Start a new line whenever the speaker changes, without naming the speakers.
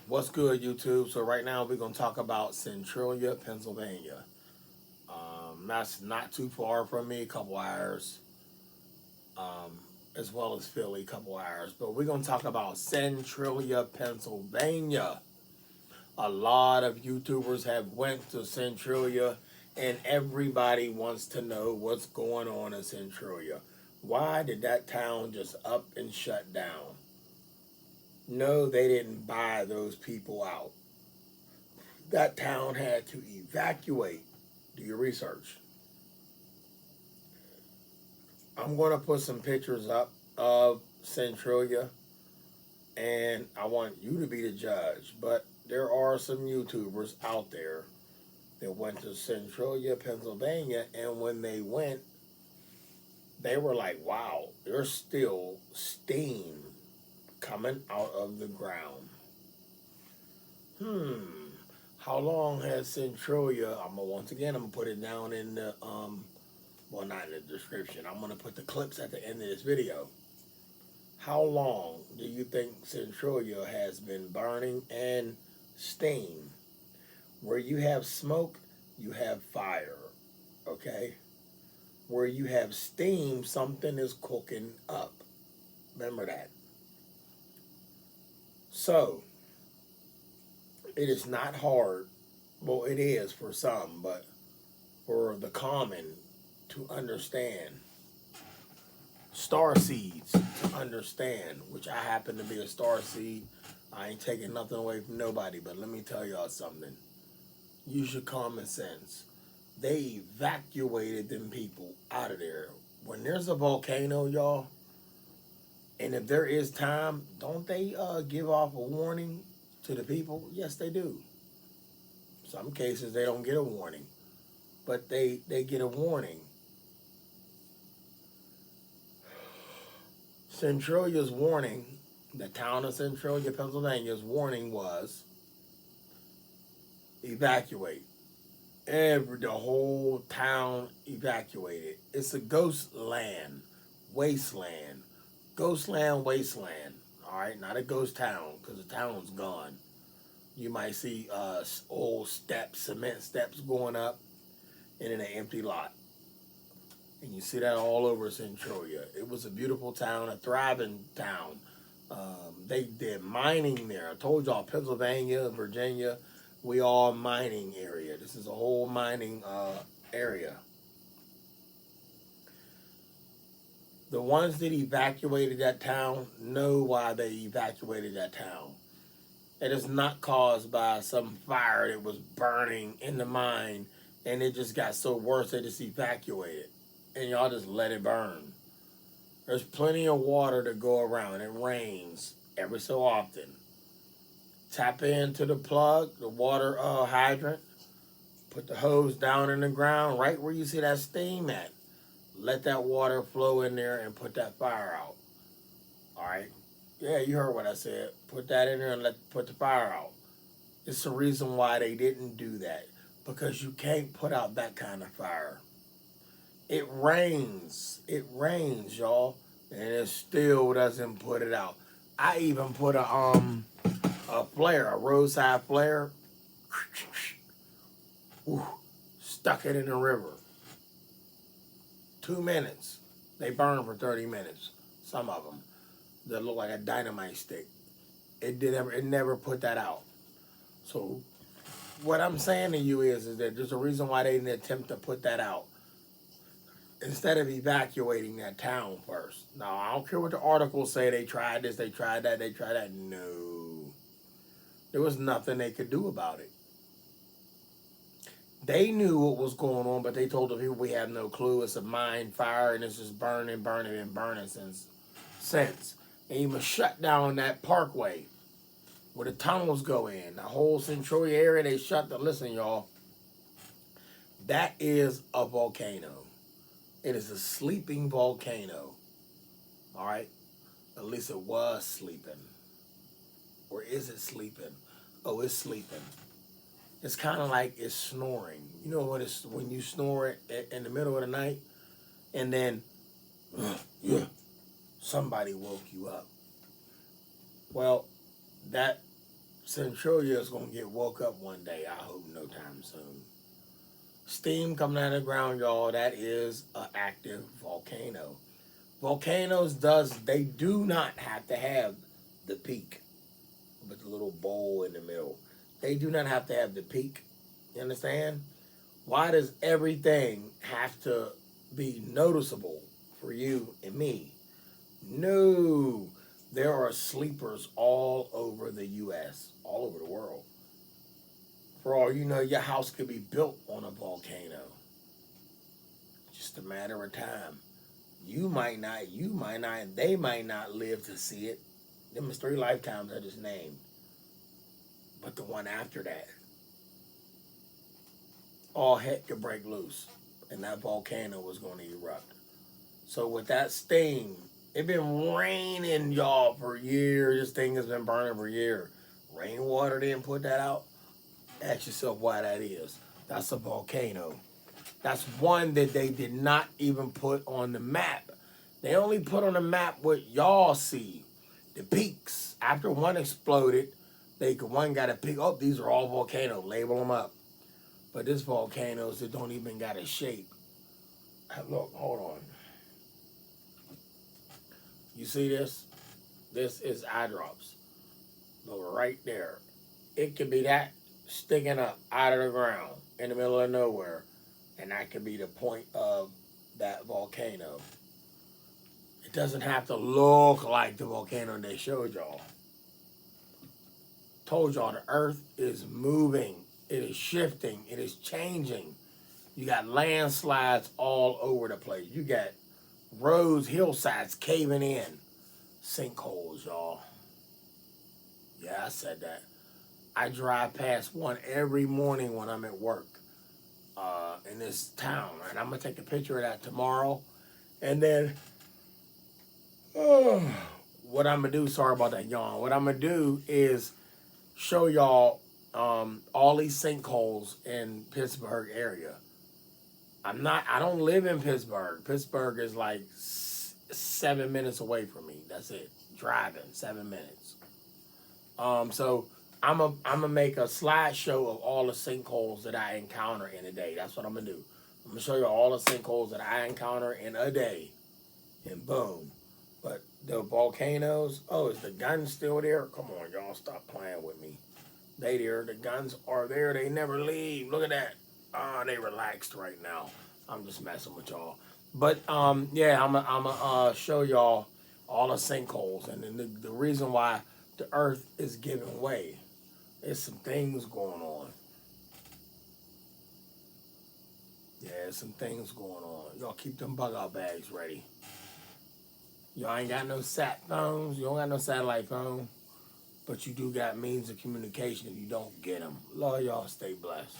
What's good, YouTube? So right now we're gonna talk about Centralia, Pennsylvania. That's not too far from me, a couple hours, um, as well as Philly, a couple hours. But we're gonna talk about Centralia, Pennsylvania. A lot of YouTubers have went to Centralia, and everybody wants to know what's going on in Centralia. Why did that town just up and shut down? No, they didn't buy those people out. That town had to evacuate. Do your research. I'm going to put some pictures up of Centralia, and I want you to be the judge. But there are some YouTubers out there that went to Centralia, Pennsylvania, and when they went, they were like, wow, there's still steam coming out of the ground. Hmm. How long has Centralia? Once again, I'm gonna put it down in the well, not in the description. I'm gonna put the clips at the end of this video. How long do you think Centralia has been burning and steam? Where you have smoke, you have fire. Okay. Where you have steam, something is cooking up. Remember that. So it is not hard. Well, it is for some, but for the common to understand, star seeds to understand, which I happen to be a star seed. I ain't taking nothing away from nobody, but let me tell y'all something. Use your common sense. They evacuated them people out of there. When there's a volcano, y'all, and if there is time, don't they give off a warning to the people? Yes, they do. Some cases they don't get a warning, but they get a warning. Centralia's warning, the town of Centralia, Pennsylvania's warning was evacuate. The whole town evacuated. It's a ghost land, wasteland, wasteland. All right, not a ghost town because the town's gone. You might see old steps, cement steps going up, and in an empty lot. And you see that all over Centralia. It was a beautiful town, a thriving town. They did mining there. I told y'all, Pennsylvania, Virginia, we all mining area. This is a whole mining area. The ones that evacuated that town know why they evacuated that town. It is not caused by some fire that was burning in the mine and it just got so worse they just evacuated. And y'all just let it burn. There's plenty of water to go around. It rains every so often. Tap into the plug, the water hydrant, put the hose down in the ground right where you see that steam at. Let that water flow in there and put that fire out. All right? Yeah, you heard what I said. Put that in there and put the fire out. It's the reason why they didn't do that. Because you can't put out that kind of fire. It rains, y'all, and it still doesn't put it out. I even put a flare, a roadside flare, stuck it in the river. 2 minutes. They burn for 30 minutes. Some of them that look like a dynamite stick. It never put that out. So what I'm saying to you is that there's a reason why they didn't attempt to put that out. Instead of evacuating that town first. Now, I don't care what the articles say. They tried this, they tried that, they tried that. No. There was nothing they could do about it. They knew what was going on, but they told the people, we have no clue. It's a mine fire, and it's just burning since. And even shut down that parkway where the tunnels go in. The whole Centralia area, they shut the... Listen, y'all. That is a volcano. It is a sleeping volcano. All right? At least it was sleeping. Or is it sleeping? Oh, it's sleeping. It's kind of like it's snoring. You know what it's when you snore in the middle of the night and then somebody woke you up. Well, that Centralia is going to get woke up one day. I hope no time soon. Steam coming out of the ground, y'all. That is an active volcano. Volcanoes they do not have to have the peak with the little bowl in the middle. They do not have to have the peak. You understand? Why does everything have to be noticeable for you and me? No. There are sleepers all over the U.S., all over the world. For all you know, your house could be built on a volcano. Just a matter of time. You might not, they might not live to see it. Them is 3 lifetimes I just named. But the one after that, all heck could break loose. And that volcano was going to erupt. So with that steam, it been raining, y'all, for years. This thing has been burning for years. Rainwater didn't put that out. Ask yourself why that is. That's a volcano. That's one that they did not even put on the map. They only put on the map what y'all see. The peaks. After one exploded, one got a peak. Oh, these are all volcanoes. Label them up. But this volcanoes that don't even got a shape. Look, hold on. You see this? This is eye drops. Look right there. It could be that sticking up out of the ground in the middle of nowhere. And that could be the point of that volcano. It doesn't have to look like the volcano they showed y'all. Told y'all the earth is moving. It is shifting. It is changing. You got landslides all over the place. You got roads, hillsides caving in. Sinkholes, y'all. Yeah, I said that. I drive past one every morning when I'm at work in this town. And I'm going to take a picture of that tomorrow. And then, what I'm going to do, sorry about that yawn. What I'm going to do is show y'all all these sinkholes in Pittsburgh area. I don't live in Pittsburgh. Pittsburgh is like 7 minutes away from me. That's it. Driving 7 minutes. So I'm gonna make a slideshow of all the sinkholes that I encounter in a day. That's what I'm gonna do. I'm gonna show you all the sinkholes that I encounter in a day. And boom. But the volcanoes, oh, is the gun still there? Come on, y'all, stop playing with me. They there, the guns are there, they never leave. Look at that. They relaxed right now. I'm just messing with y'all. But yeah, I'm gonna show y'all all the sinkholes, and then the reason why the earth is giving way. There's some things going on. Yeah, there's some things going on. Y'all keep them bug out bags ready. Y'all ain't got no sat phones. You don't got no satellite phone. But you do got means of communication if you don't get them. Lord, y'all stay blessed.